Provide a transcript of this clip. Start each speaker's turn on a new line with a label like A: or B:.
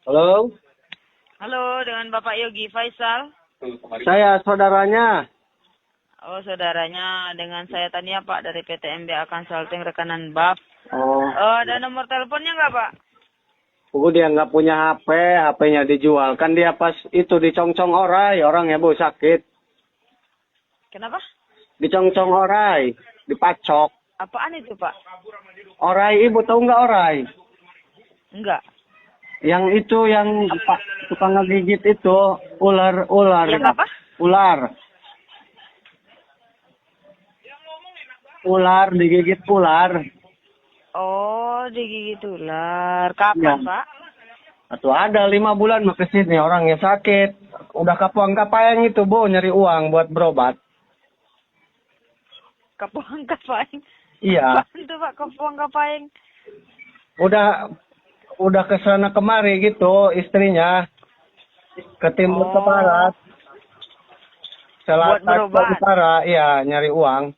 A: Halo,
B: Halo, dengan Bapak Yogi Faisal.
A: saya saudaranya.
B: Oh, saudaranya. Dengan saya Tania, Pak, dari PT MBA Consulting, rekanan BAF.
A: Oh,
B: Ada nomor teleponnya nggak, Pak?
A: dia nggak punya HP, HP-nya dijual. Kan dia pas itu dicongcong orangnya bu sakit.
B: Kenapa?
A: Dicongcong orai, dipacok.
B: Apaan itu, Pak?
A: Orai, ibu tahu nggak orai?
B: Enggak.
A: Yang itu yang apa? Tukang ngegigit itu ular.
B: Yang apa?
A: Ular digigit ular.
B: Oh, digigit ular. Kapan,
A: Ya.
B: Pak?
A: Atau ada 5 bulan mah kesini orangnya sakit. Udah kapuang kapayang itu bu nyari uang buat berobat.
B: Kapuang Kapaing.
A: Iya.
B: Apaan itu, Pak? Kapuang Kapaing.
A: Udah ke sana kemari gitu istrinya ke timur ke barat
B: Buat
A: selatan ke
B: berobat.
A: utara iya nyari uang